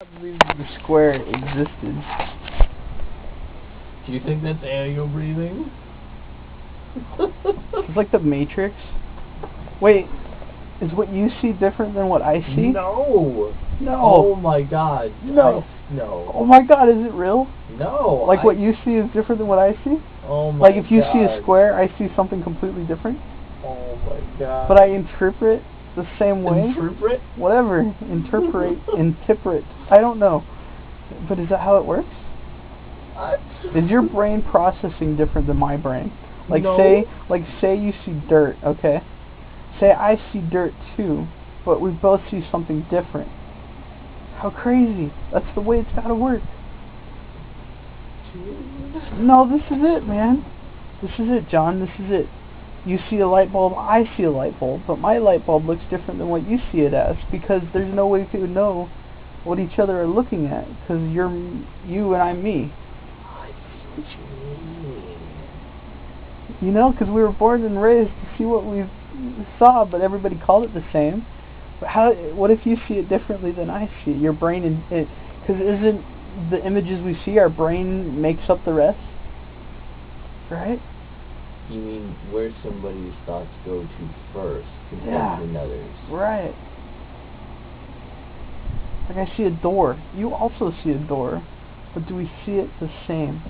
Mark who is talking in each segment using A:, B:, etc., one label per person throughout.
A: I believe the square existed.
B: Do you think that's air you're breathing?
A: It's like the Matrix. Wait, is what you see different than what I see?
B: No.
A: No.
B: Oh my god.
A: No.
B: No.
A: Oh my god, is it real?
B: No.
A: Like what you see is different than what I see?
B: Oh my god.
A: Like if you see a square, I see something completely different?
B: Oh my god.
A: But I interpret the same way?
B: Interpret?
A: Whatever. Interpret. I don't know. But is that how it works? Is your brain processing different than my brain? Like
B: no.
A: say you see dirt, okay? Say I see dirt too, but we both see something different. How crazy. That's the way it's gotta work. No, this is it, man. This is it, John. This is it. You see a light bulb, I see a light bulb, but my light bulb looks different than what you see it as, because there's no way to know what each other are looking at, because you're you and I'm me. You know, because we were born and raised to see what we saw, but everybody called it the same. But what if you see it differently than I see it? Your brain, because isn't the images we see, our brain makes up the rest? Right?
B: You mean where somebody's thoughts go to first compared to another's?
A: Right. Like I see a door. You also see a door. But do we see it the same?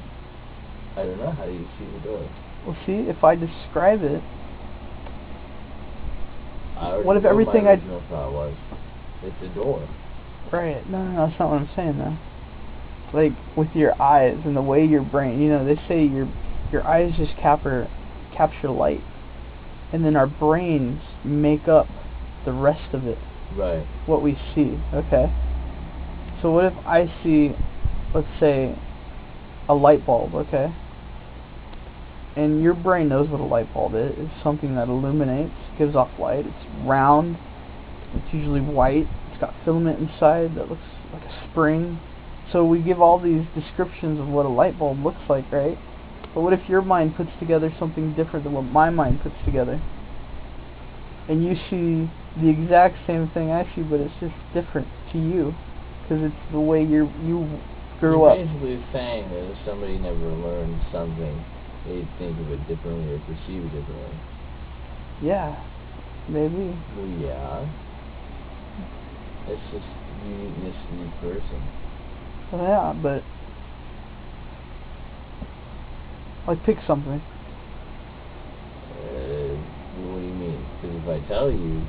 B: I don't know. How do you see the door?
A: Well, see, if I describe it,
B: what if everything my original thought was? It's a door.
A: Right. No, that's not what I'm saying, though. Like, with your eyes and the way your brain, you know, they say your eyes just capture light. And then our brains make up the rest of it.
B: Right.
A: What we see, okay? So what if I see, let's say, a light bulb, okay? And your brain knows what a light bulb is. It's something that illuminates, gives off light. It's round. It's usually white. It's got filament inside that looks like a spring. So we give all these descriptions of what a light bulb looks like, right? But what if your mind puts together something different than what my mind puts together? And you see the exact same thing I see, but it's just different to you. Because it's the way you grew up.
B: You're basically saying that if somebody never learned something, they'd think of it differently or perceive it differently.
A: Yeah, maybe.
B: Well, yeah. It's just uniqueness to each person.
A: Well, yeah, but like pick something.
B: What do you mean? Because if I tell you,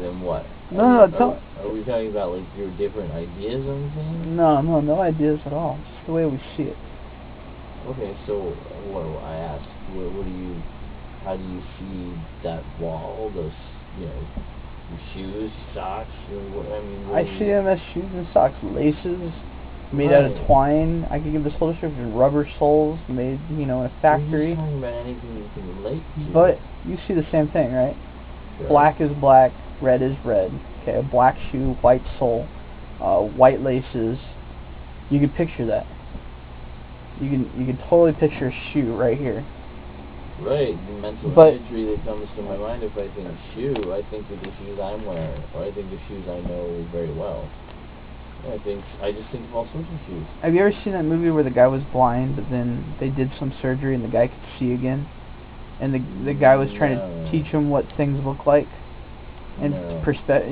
B: then what? Are we talking about like your different ideas on things?
A: No ideas at all. Just the way we see it.
B: Okay, so what I asked, how do you see that wall? Those, your shoes, socks.
A: I see them as shoes and socks, laces made out of twine. I could give this whole description: rubber soles made, in a factory.
B: You're just talking about anything you can relate to.
A: But you see the same thing, right? Sure. Black is black, red is red. Okay, a black shoe, white sole, white laces. You can picture that. You can totally picture a shoe right here.
B: Right, the mental imagery that comes to my mind if I think shoe, I think of the shoes I'm wearing, or I think of shoes I know very well. I just think of all sorts of shoes.
A: Have you ever seen that movie where the guy was blind, but then they did some surgery and the guy could see again? And the guy was trying to teach him what things look like. And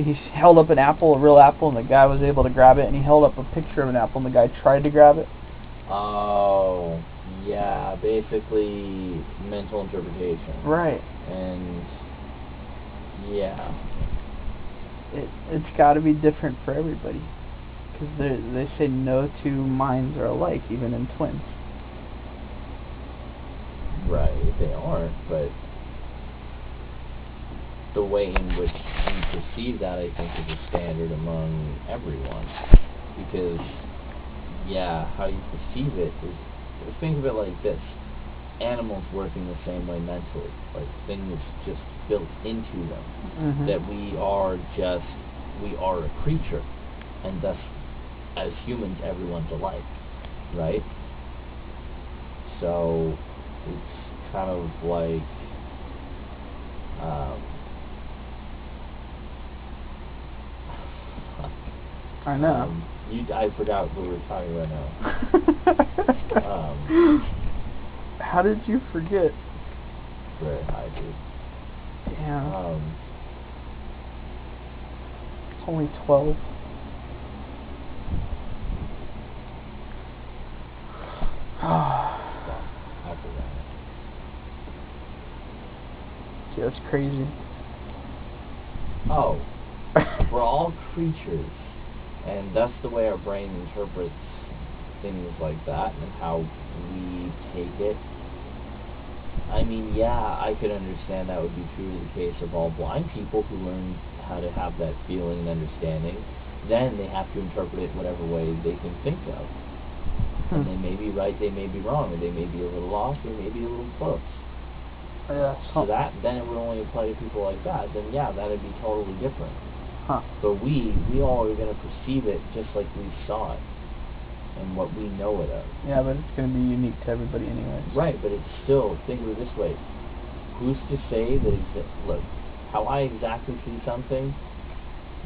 A: he held up an apple, a real apple, and the guy was able to grab it, and he held up a picture of an apple, and the guy tried to grab it.
B: Oh, yeah, basically mental interpretation.
A: Right.
B: And, yeah.
A: It's got to be different for everybody. Because they say no two minds are alike, even in twins.
B: Right, they aren't, but the way in which you perceive that, I think, is a standard among everyone. Because, yeah, how you perceive it is, think of it like this. Animals work in the same way mentally. Like, things just built into them.
A: Mm-hmm.
B: That we are a creature. And thus, as humans, everyone's alike. Right? So, it's kind of like,
A: I know.
B: I forgot what we were talking about now.
A: How did you forget?
B: Very high, dude.
A: Damn. It's only 12.
B: I forgot.
A: See, that's crazy.
B: Oh. We're all creatures, and that's the way our brain interprets things like that and how we take it. I mean, yeah, I could understand that would be true in the case of all blind people who learn how to have that feeling and understanding. Then they have to interpret it whatever way they can think of. And they may be right, they may be wrong, and they may be a little off, they may be a little close.
A: Yeah.
B: So that, then it would only apply to people like that. Then yeah, that would be totally different.
A: Huh.
B: But we all are going to perceive it just like we saw it and what we know it of.
A: Yeah, but it's going to be unique to everybody anyways.
B: Right, but it's still, think of it this way. Who's to say that, look, how I exactly see something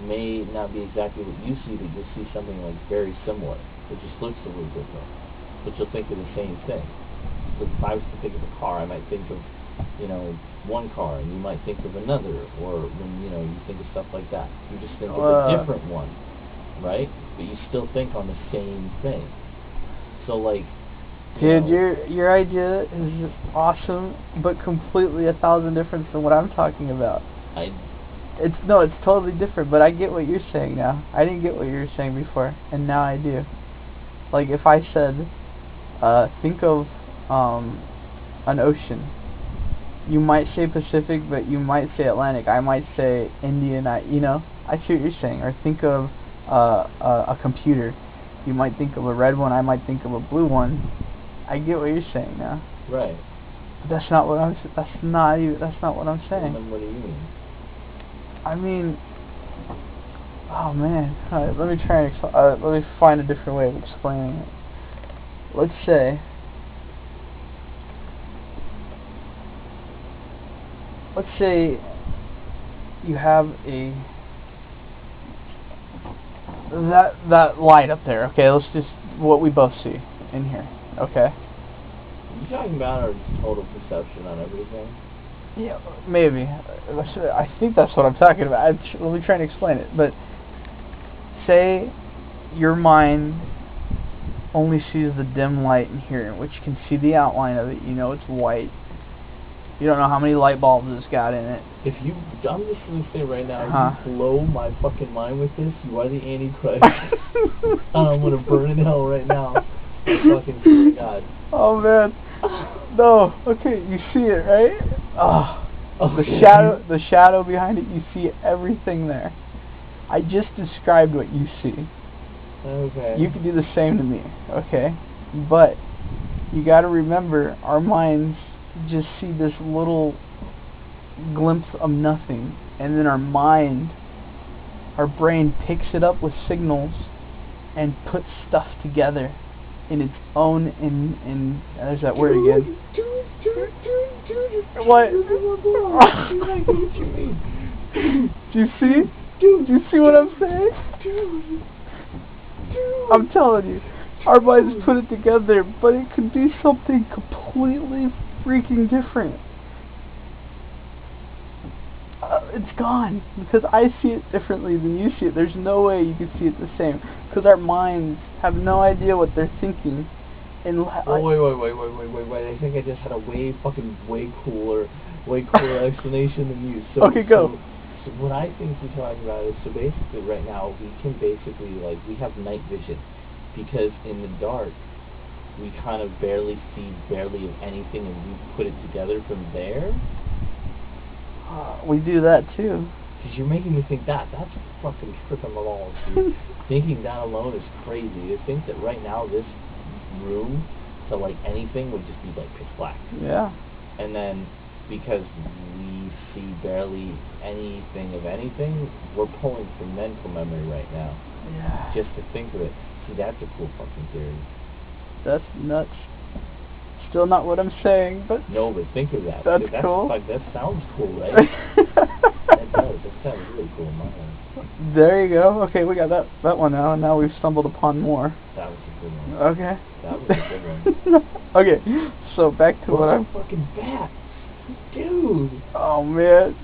B: may not be exactly what you see, but you'll see something like very similar. It just looks a little different. But you'll think of the same thing. So if I was to think of a car, I might think of, one car, and you might think of another, or when, you think of stuff like that. You just think of a different one, right? But you still think on the same thing. So, like,
A: dude, your idea is awesome, but completely 1,000 different than what I'm talking about. It's totally different, but I get what you're saying now. I didn't get what you were saying before, and now I do. Like, if I said, think of an ocean. You might say Pacific, but you might say Atlantic. I might say Indian. I see what you're saying. Or think of a computer. You might think of a red one. I might think of a blue one. I get what you're saying now.
B: Right.
A: But that's not what I'm. That's not what I'm saying.
B: Well, then what do you mean?
A: I mean, oh man. All right, let me try and let me find a different way of explaining it. Let's say you have that light up there. Okay, let's just what we both see in here. Okay.
B: Are you talking about our total perception on everything?
A: Yeah, maybe. I think that's what I'm talking about. Let me try and explain it. But say your mind only sees the dim light in here, which you can see the outline of it. You know it's white. You don't know how many light bulbs it's got in it.
B: I'm just going to say right now, you blow my fucking mind with this. You are the Antichrist. I'm going to burn in hell right now. I fucking swear to God.
A: Oh man. No. Okay, you see it, right?
B: Okay.
A: The shadow behind it, you see everything there. I just described what you see.
B: Okay.
A: You can do the same to me, okay? But you got to remember, our minds just see this little glimpse of nothing, and then our brain picks it up with signals and puts stuff together in its own, in there's that word again. What? Do you see? Do you see what I'm saying? I'm telling you, our minds put it together, but it could be something completely freaking different. It's gone, because I see it differently than you see it. There's no way you can see it the same, because our minds have no idea what they're thinking. And
B: wait, I think I just had a way cooler explanation than you. So,
A: okay, go.
B: So what I think you're talking about is, so basically right now we can basically, we have night vision, because in the dark we kind of barely see of anything, and we put it together from there.
A: We do that too.
B: Because you're making me think that's a fucking trick on the balls, dude. Thinking that alone is crazy. To think that right now this room to anything would just be pitch black.
A: Yeah.
B: And then because we see barely anything of anything, we're pulling from mental memory right now.
A: Yeah.
B: Just to think of it. See, that's a cool fucking theory.
A: That's nuts. Still not what I'm saying, but
B: no, but think of that.
A: That's cool.
B: That sounds cool, right? That does. That sounds really cool in my head.
A: There you go. Okay, we got that one now, and now we've stumbled upon more.
B: That was a good one.
A: Okay.
B: That was a good one.
A: Okay, so back to what I'm...
B: fucking bat! Dude!
A: Oh, man.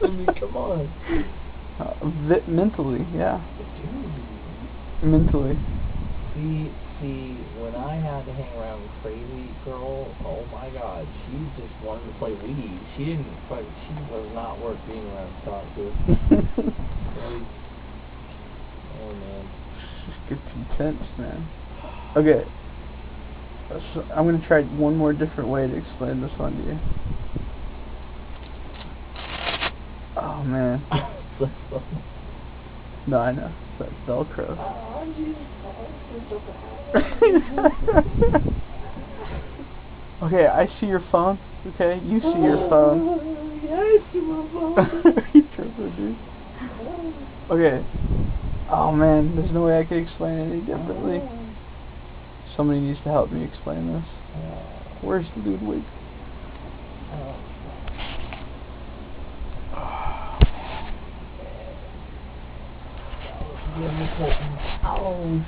B: I mean, come on.
A: Mentally, yeah.
B: Dude.
A: Mentally.
B: See, when I had to hang around with Crazy Girl, oh my god, she just wanted to play Wii. She was not worth being around to talk to. Like, oh man.
A: It gets intense, man. Okay. So I'm gonna try one more different way to explain this one to you. Oh man. No, I know. That's Velcro. Okay, I see your phone. Okay, you see your phone.
B: Yeah, I see my phone.
A: You tripping, dude. Okay. Oh man, there's no way I can explain it any differently. Somebody needs to help me explain this. Where's Ludwig?
B: Oh,